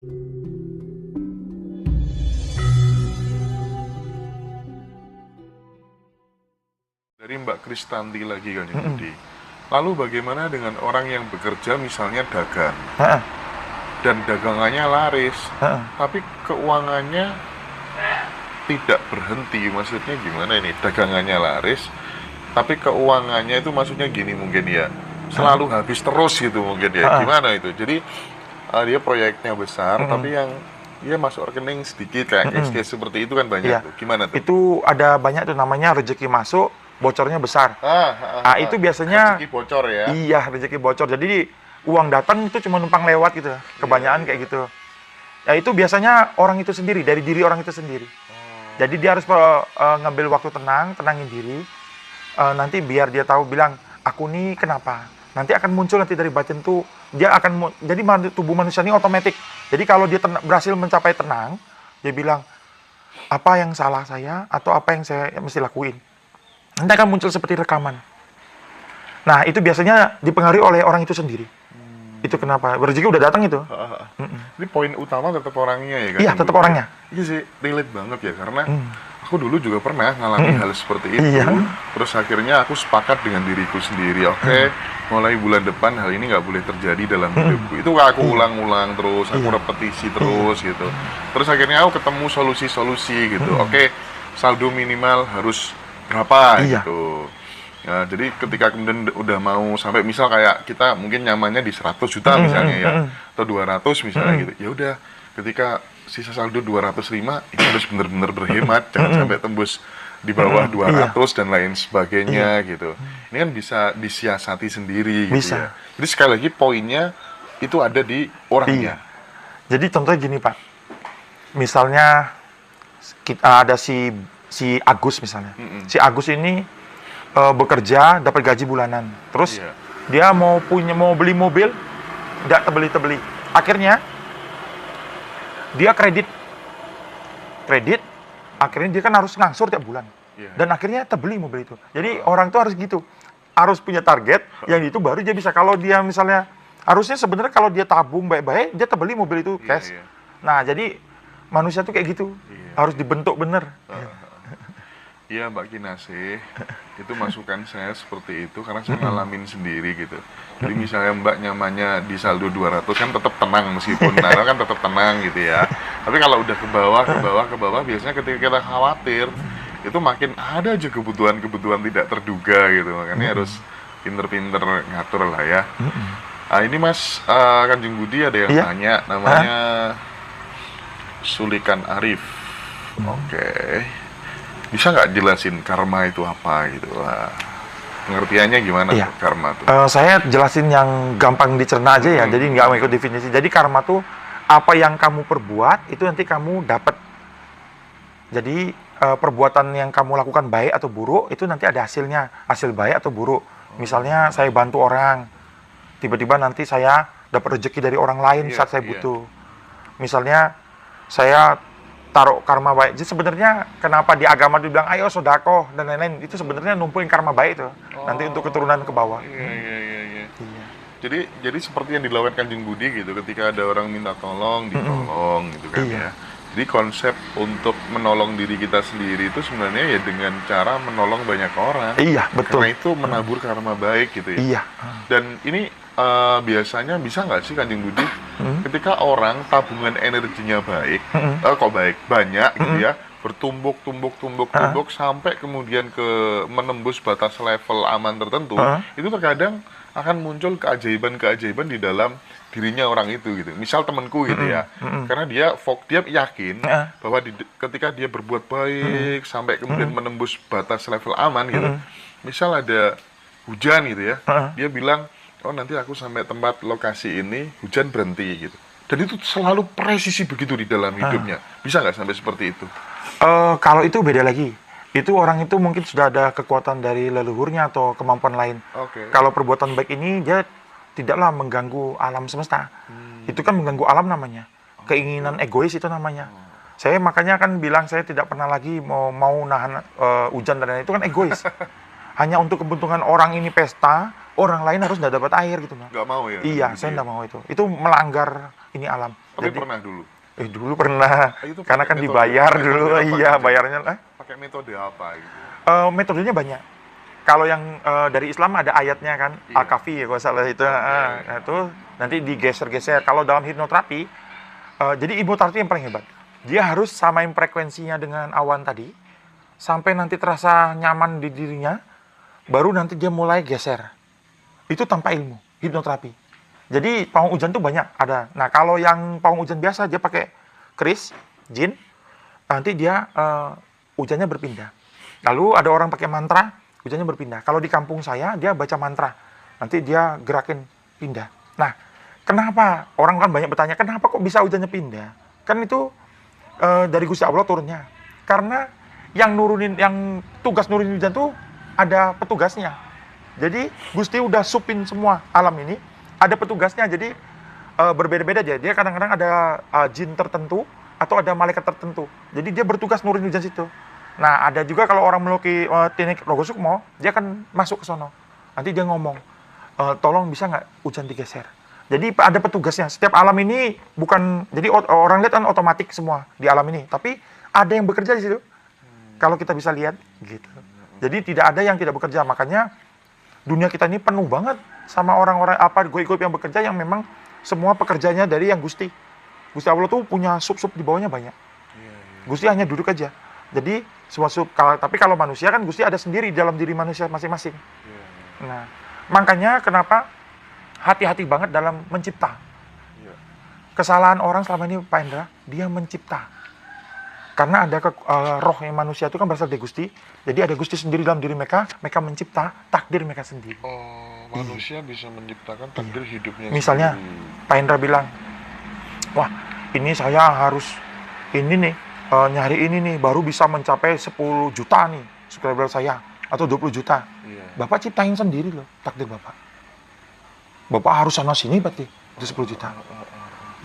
Dari Mbak Kristanti lagi kan, Budi. Lalu bagaimana dengan orang yang bekerja misalnya dagang dan dagangannya laris, tapi keuangannya tidak berhenti? Maksudnya gimana ini? Dagangannya laris, tapi keuangannya itu maksudnya gini mungkin ya, selalu habis terus gitu mungkin ya. Gimana itu? Jadi dia proyeknya besar, tapi yang dia masuk rekening sedikit kayak case-case seperti itu kan banyak tuh. Gimana tuh? Itu ada banyak tuh namanya rezeki masuk, bocornya besar. Itu biasanya rezeki bocor ya. Iya, rezeki bocor. Jadi uang datang itu cuma numpang lewat gitu. Kebanyakan kayak gitu. Ya itu biasanya orang itu sendiri, dari diri orang itu sendiri. Jadi dia harus ngambil waktu tenangin diri. Nanti biar dia tahu bilang, aku nih kenapa? Nanti akan muncul nanti dari batin tuh, dia akan jadi tubuh manusia ini otomatis. Jadi kalau dia berhasil mencapai tenang, dia bilang, apa yang salah saya atau apa yang saya mesti lakuin. Nanti akan muncul seperti rekaman. Nah, itu biasanya dipengaruhi oleh orang itu sendiri. Itu kenapa? Rezeki udah datang itu. Ini poin utama tetap orangnya ya kan? Iya, tetap orangnya. Iya sih, relate banget ya, karena aku dulu juga pernah ngalami hal seperti itu. Terus akhirnya aku sepakat dengan diriku sendiri, oke, mulai bulan depan hal ini nggak boleh terjadi dalam hidupku. Itu aku ulang-ulang terus, aku repetisi terus gitu. Terus akhirnya aku ketemu solusi-solusi gitu. Oke, saldo minimal harus berapa gitu. Ya, jadi ketika kemudian udah mau sampai misal kayak kita mungkin nyamannya di 100 juta misalnya ya, atau 200 misalnya gitu. Ya udah, ketika sisa saldo 205 itu harus benar-benar berhemat, jangan sampai tembus di bawah 200 dan lain sebagainya gitu. Ini kan bisa disiasati sendiri gitu ya. Jadi sekali lagi poinnya itu ada di orangnya. Jadi contohnya gini Pak, misalnya kita ada si Agus misalnya. Si Agus ini bekerja dapat gaji bulanan. Terus dia mau beli mobil, nggak tebeli. Akhirnya dia kredit, akhirnya dia kan harus ngangsur tiap bulan. Dan akhirnya terbeli mobil itu. Jadi orang tuh harus gitu, harus punya target, yang itu baru dia bisa. Kalau dia misalnya, harusnya sebenarnya kalau dia tabung baik-baik, dia terbeli mobil itu cash. Nah, jadi manusia tuh kayak gitu, harus dibentuk bener. Iya Mbak Kinasih, itu masukan saya seperti itu karena saya ngalamin sendiri gitu. Jadi misalnya Mbak nyamannya di saldo 200 kan tetap tenang meskipun Nara kan tetap tenang gitu ya. Tapi kalau udah ke bawah biasanya ketika kita khawatir itu makin ada aja kebutuhan tidak terduga gitu. Makanya harus pinter-pinter ngatur lah ya. Ini Mas Kanjeng Budi ada yang tanya, namanya Sulikan Arif. Oke. Bisa nggak jelasin karma itu apa gitu? Pengertiannya gimana tuh, karma tuh? Saya jelasin yang gampang dicerna aja ya, jadi nggak mau ikut definisi. Jadi karma tuh apa yang kamu perbuat itu nanti kamu dapat. Jadi perbuatan yang kamu lakukan baik atau buruk itu nanti ada hasilnya, hasil baik atau buruk. Misalnya saya bantu orang, tiba-tiba nanti saya dapat rezeki dari orang lain saat saya butuh. Misalnya saya taruh karma baik. Jadi sebenarnya kenapa di agama dibilang ayo sedekah dan lain-lain, itu sebenarnya numpulin karma baik itu. Nanti untuk keturunan ke bawah. Iya. Jadi seperti yang dilakukan Kanjeng Budi gitu, ketika ada orang minta tolong, ditolong gitu kan ya. Jadi konsep untuk menolong diri kita sendiri itu sebenarnya ya dengan cara menolong banyak orang. Iya, betul. Karena itu menabur karma baik gitu ya. Iya. Dan ini biasanya bisa nggak sih Kanjeng Budi, ketika orang tabungan energinya baik, banyak gitu ya, bertumbuk sampai kemudian ke menembus batas level aman tertentu, itu terkadang akan muncul keajaiban di dalam dirinya orang itu gitu. Misal temanku gitu ya, karena dia yakin bahwa ketika dia berbuat baik sampai kemudian menembus batas level aman gitu, misal ada hujan gitu ya, dia bilang, oh nanti aku sampai tempat lokasi ini hujan berhenti gitu. Dan itu selalu presisi begitu di dalam hidupnya. Bisa nggak sampai seperti itu? Kalau itu beda lagi. Itu orang itu mungkin sudah ada kekuatan dari leluhurnya atau kemampuan lain. Kalau perbuatan baik ini dia tidaklah mengganggu alam semesta. Itu kan mengganggu alam namanya. Keinginan egois itu namanya. Saya makanya kan bilang saya tidak pernah lagi mau nahan hujan dan lain-lain. Itu kan egois. Hanya untuk keuntungan orang ini pesta, orang lain harus nggak dapat air gitu, Mas. Nggak mau ya? Iya, Gitu saya ya? nggak mau itu. Itu melanggar ini alam. Tapi Jadi, pernah dulu? dulu pernah. Itu Karena pakai kan metode- dibayar metode dulu, apa iya, gitu? bayarnya. Pakai metode apa gitu? Metodenya banyak. Kalau yang dari Islam ada ayatnya kan, Iya. Al-Kahfi ya kalau salah itu. Iya. Nah, itu nanti digeser-geser. Kalau dalam hipnoterapi, jadi hipnoterapi yang paling hebat. Dia harus samain frekuensinya dengan awan tadi, sampai nanti terasa nyaman di dirinya, baru nanti dia mulai geser. Itu tanpa ilmu, hipnoterapi. Jadi pawang hujan tuh banyak ada. Nah kalau yang pawang hujan biasa dia pakai keris, jin, nanti dia hujannya berpindah. Lalu ada orang pakai mantra, hujannya berpindah. Kalau di kampung saya dia baca mantra, nanti dia gerakin pindah. Nah kenapa orang kan banyak bertanya kenapa kok bisa hujannya pindah? Kan itu dari Gusti Allah turunnya. Karena yang tugas nurunin hujan tuh ada petugasnya. Jadi Gusti udah supin semua alam ini, ada petugasnya. Jadi berbeda-beda dia. Dia kadang-kadang ada jin tertentu atau ada malaikat tertentu. Jadi dia bertugas nurunin hujan situ. Nah, ada juga kalau orang meluki teknik Rogo Sukmo, dia akan masuk ke sono. Nanti dia ngomong, tolong bisa nggak hujan digeser. Jadi ada petugasnya. Setiap alam ini bukan, jadi orang lihat kan otomatis semua di alam ini. Tapi ada yang bekerja di situ. Kalau kita bisa lihat, gitu. Jadi tidak ada yang tidak bekerja. Makanya dunia kita ini penuh banget sama orang-orang goib-goib yang bekerja yang memang semua pekerjanya dari yang Gusti. Gusti Allah tuh punya sub-sub di bawahnya banyak. Gusti hanya duduk aja. Jadi semua sub. Tapi kalau manusia kan Gusti ada sendiri dalam diri manusia masing-masing. Nah, makanya kenapa hati-hati banget dalam mencipta. Kesalahan orang selama ini Pak Indra, dia mencipta. Karena ada roh yang manusia itu kan berasal dari Gusti. Jadi ada Gusti sendiri dalam diri mereka mencipta takdir mereka sendiri. Oh, manusia bisa menciptakan takdir hidupnya Misalnya, sendiri. Pak Indra bilang, wah ini saya harus ini nih, nyari ini nih, baru bisa mencapai 10 juta nih, subscriber saya, atau 20 juta. Iya. Bapak ciptain sendiri loh, takdir Bapak. Bapak harus sana sini berarti, itu 10 juta.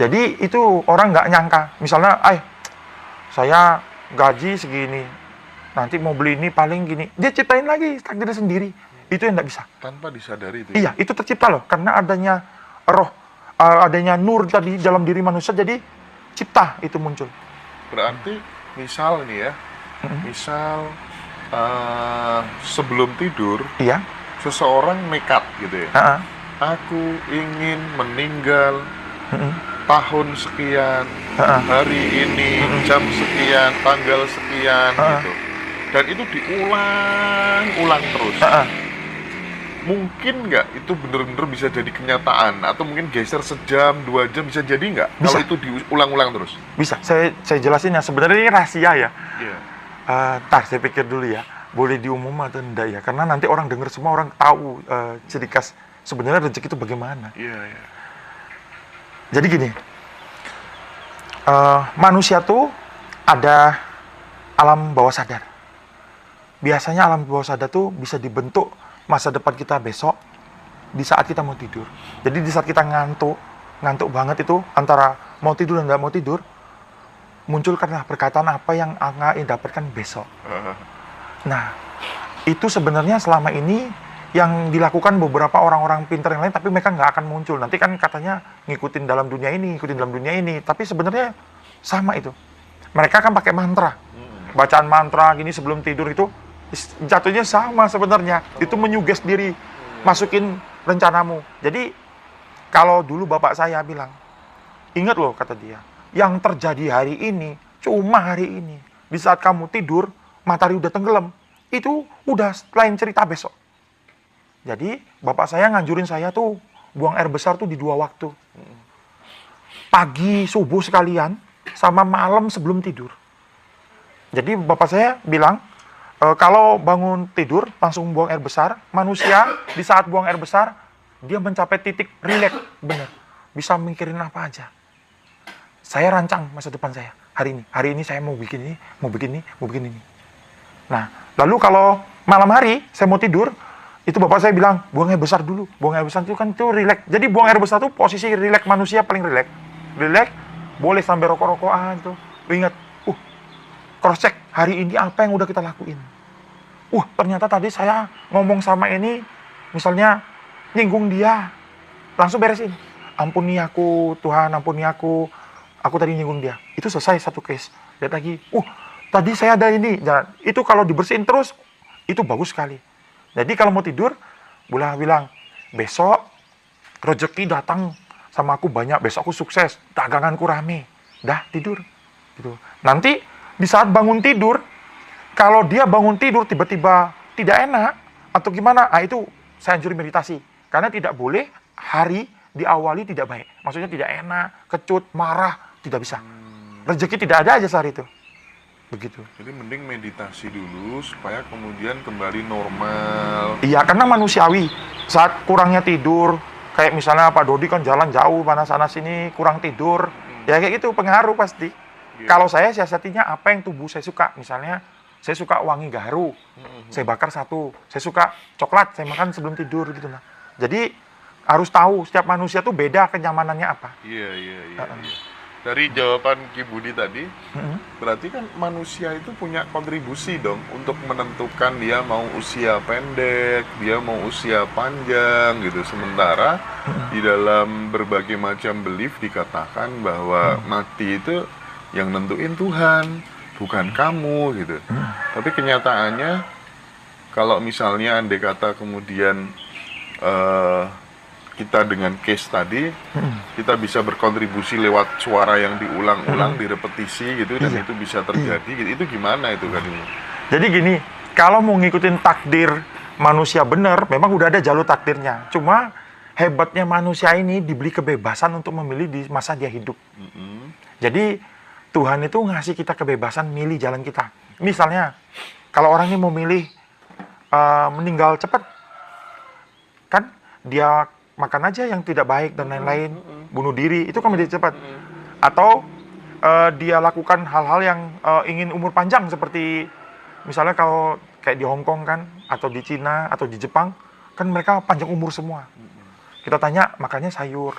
Jadi itu orang nggak nyangka. Misalnya, saya gaji segini, nanti mau beli ini paling gini. Dia ciptain lagi takdirnya sendiri. Itu yang nggak bisa. Tanpa disadari itu. Iya, itu tercipta loh. Karena adanya roh, adanya nur tadi dalam diri manusia, jadi cipta itu muncul. Berarti misal nih ya, misal sebelum tidur, Iya. seseorang nekat gitu ya. Heeh. Aku ingin meninggal Heeh. tahun sekian, Heeh. hari ini, jam sekian, tanggal sekian Heeh. gitu. Dan itu diulang-ulang terus. Heeh. Mungkin nggak itu bener-bener bisa jadi kenyataan? Atau mungkin geser sejam, 2 jam bisa jadi nggak? Bisa. Kalau itu diulang-ulang terus? Bisa. Saya jelasin ya. Sebenarnya ini rahasia ya. Iya. Saya pikir dulu ya. Boleh diumum atau enggak ya? Karena nanti orang dengar semua, orang tahu ciri khas sebenarnya rezeki itu bagaimana. Iya, iya. Jadi gini, manusia tuh ada alam bawah sadar. Biasanya alam bawah sadar tuh bisa dibentuk masa depan kita besok di saat kita mau tidur. Jadi di saat kita ngantuk banget itu antara mau tidur dan nggak mau tidur, muncul karena perkataan apa yang akan dapatkan besok. Nah, itu sebenarnya selama ini yang dilakukan beberapa orang-orang pintar yang lain, tapi mereka nggak akan muncul. Nanti kan katanya ngikutin dalam dunia ini. Tapi sebenarnya sama itu. Mereka kan pakai mantra. Bacaan mantra gini sebelum tidur itu jatuhnya sama sebenarnya. Itu menyuges diri, masukin rencanamu. Jadi kalau dulu bapak saya bilang, ingat loh kata dia, yang terjadi hari ini cuma hari ini. Di saat kamu tidur, matahari udah tenggelam. Itu udah lain cerita besok. Jadi bapak saya nganjurin saya tuh buang air besar tuh di 2 waktu. Pagi subuh sekalian sama malam sebelum tidur. Jadi bapak saya bilang kalau bangun tidur langsung buang air besar, manusia di saat buang air besar dia mencapai titik rileks, bener. Bisa mikirin apa aja. Saya rancang masa depan saya hari ini. Hari ini saya mau bikin ini, mau bikin ini. Nah, lalu kalau malam hari saya mau tidur, itu bapak saya bilang, buang air besar dulu. Buang air besar itu kan tuh rileks. Jadi buang air besar tuh posisi rileks manusia paling rileks. Rileks, boleh sampai rokok-rokokan tuh. Ingat, cross check hari ini apa yang udah kita lakuin. Ternyata tadi saya ngomong sama ini, misalnya nyinggung dia, langsung beresin. Ampuni aku, Tuhan, ampuni aku tadi nyinggung dia. Itu selesai satu case. Lihat lagi, tadi saya ada ini. Dan itu kalau dibersihin terus, itu bagus sekali. Jadi kalau mau tidur, boleh bilang, besok rezeki datang sama aku banyak, besok aku sukses, daganganku rame. Dah, tidur. Gitu. Nanti di saat bangun tidur, kalau dia bangun tidur tiba-tiba tidak enak, atau gimana, itu saya anjurin meditasi. Karena tidak boleh hari diawali tidak baik. Maksudnya tidak enak, kecut, marah, tidak bisa. Rezeki tidak ada aja saat itu. Begitu. Jadi mending meditasi dulu supaya kemudian kembali normal. Iya, karena manusiawi. Saat kurangnya tidur, kayak misalnya Pak Dodi kan jalan jauh, sana sini, kurang tidur. Ya kayak gitu, pengaruh pasti. Kalau saya siasatinya apa yang tubuh saya suka. Misalnya, saya suka wangi gaharu, saya bakar satu. Saya suka coklat, saya makan sebelum tidur gitu. Nah. Jadi, harus tahu setiap manusia tuh beda kenyamanannya apa. Iya. Dari jawaban Ki Budi tadi, berarti kan manusia itu punya kontribusi dong untuk menentukan dia mau usia pendek, dia mau usia panjang gitu. Sementara di dalam berbagai macam belief dikatakan bahwa mati itu yang nentuin Tuhan, bukan kamu gitu. Tapi kenyataannya kalau misalnya andai kata kemudian kita dengan case tadi, kita bisa berkontribusi lewat suara yang diulang-ulang, direpetisi gitu, dan itu bisa terjadi. Gitu. Itu gimana itu kan ini? Jadi gini, kalau mau ngikutin takdir manusia benar, memang udah ada jalur takdirnya. Cuma hebatnya manusia ini diberi kebebasan untuk memilih di masa dia hidup. Jadi Tuhan itu ngasih kita kebebasan milih jalan kita. Misalnya, kalau orang ini mau milih meninggal cepat, kan dia makan aja yang tidak baik dan lain-lain, bunuh diri, itu kan menjadi cepat. Atau dia lakukan hal-hal yang ingin umur panjang, seperti misalnya kalau kayak di Hong Kong kan, atau di Cina, atau di Jepang, kan mereka panjang umur semua. Kita tanya, makannya sayur,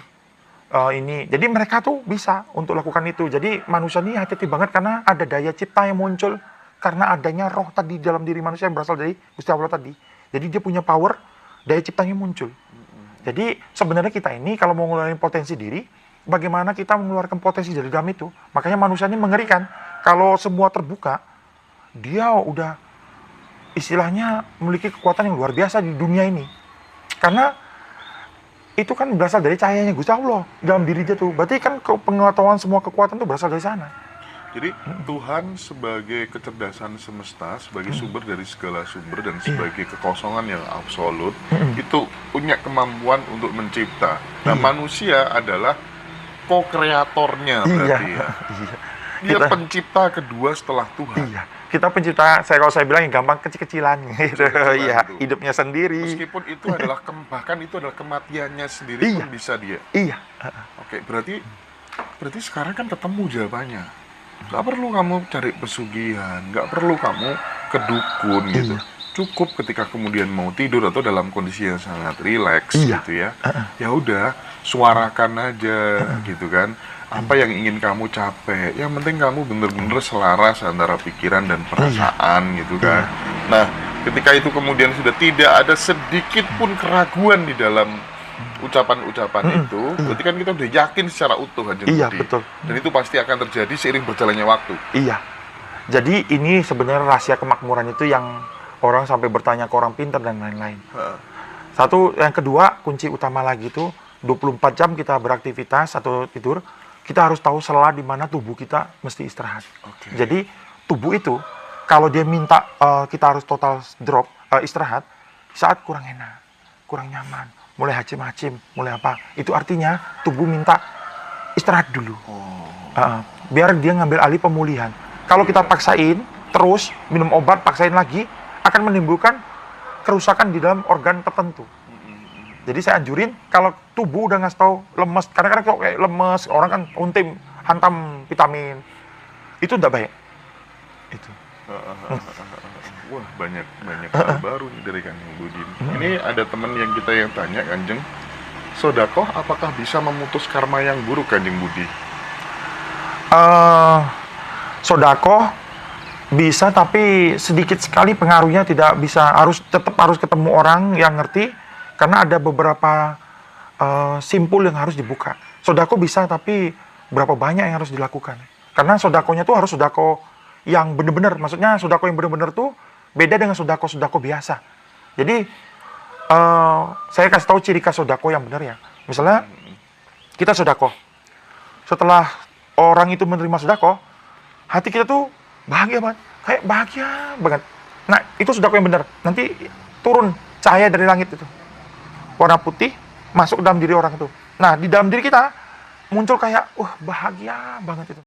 ini. Jadi mereka tuh bisa untuk lakukan itu. Jadi manusia ini hati-hati banget karena ada daya cipta yang muncul, karena adanya roh tadi dalam diri manusia yang berasal dari Gusti Allah tadi. Jadi dia punya power, daya ciptanya muncul. Jadi sebenarnya kita ini kalau mau ngeluarin potensi diri, bagaimana kita mengeluarkan potensi dari dalam itu. Makanya manusia ini mengerikan. Kalau semua terbuka, dia udah istilahnya memiliki kekuatan yang luar biasa di dunia ini. Karena itu kan berasal dari cahayanya Gusti Allah dalam diri dia tuh. Berarti kan pengetahuan semua kekuatan itu berasal dari sana. Jadi Tuhan sebagai kecerdasan semesta, sebagai sumber dari segala sumber dan sebagai kekosongan yang absolut, itu punya kemampuan untuk mencipta. Nah, manusia adalah co-kreatornya berarti ya. Dia pencipta kedua setelah Tuhan. Iya. Kita pencipta, kalau saya bilang yang gampang kecil-kecilan gitu. Iya, hidupnya sendiri. Meskipun itu adalah bahkan itu adalah kematiannya sendiri pun bisa dia. Iya. Oke, berarti sekarang kan ketemu jawabannya. Gak perlu kamu cari pesugihan, gak perlu kamu ke dukun gitu. Cukup ketika kemudian mau tidur atau dalam kondisi yang sangat rileks gitu ya. Ya udah, suarakan aja gitu kan. Apa yang ingin kamu capai? Yang penting kamu bener-bener selaras antara pikiran dan perasaan gitu kan. Nah, ketika itu kemudian sudah tidak ada sedikit pun keraguan di dalam ucapan-ucapan itu, berarti kan kita udah yakin secara utuh kan. Iya, betul. Dan itu pasti akan terjadi seiring berjalannya waktu. Iya. Jadi ini sebenarnya rahasia kemakmuran itu yang orang sampai bertanya ke orang pintar dan lain-lain. Satu, yang kedua, kunci utama lagi itu 24 jam kita beraktivitas atau tidur, kita harus tahu sela di mana tubuh kita mesti istirahat. Jadi tubuh itu kalau dia minta kita harus total drop istirahat, saat kurang enak, kurang nyaman, mulai hacim-hacim, mulai apa, itu artinya tubuh minta istirahat dulu. Biar dia ngambil alih pemulihan. Kalau kita paksain terus minum obat, paksain lagi, akan menimbulkan kerusakan di dalam organ tertentu. Jadi saya anjurin, kalau tubuh udah ngasih tahu lemes, kadang-kadang kalau kayak lemes, orang kan untim, hantam vitamin, itu tidak baik. Itu. Wah, banyak hal baru nih dari Kanjeng Budi. Ini ada teman yang tanya, Kanjeng, sedekah apakah bisa memutus karma yang buruk, Kanjeng Budi? Sedekah bisa, tapi sedikit sekali pengaruhnya, tidak bisa. Tetap harus ketemu orang yang ngerti, Karena ada beberapa simpul yang harus dibuka. Sodako bisa, tapi berapa banyak yang harus dilakukan. Karena sodakonya tuh harus sodako yang benar-benar. Maksudnya sodako yang benar-benar tuh beda dengan sodako-sodako biasa. Jadi, saya kasih tahu ciri khas sodako yang benar ya. Misalnya, kita sodako. Setelah orang itu menerima sodako, hati kita tuh bahagia banget. Kayak bahagia banget. Nah, itu sodako yang benar. Nanti turun cahaya dari langit itu. Warna putih, masuk dalam diri orang itu. Nah, di dalam diri kita muncul kayak, bahagia banget itu.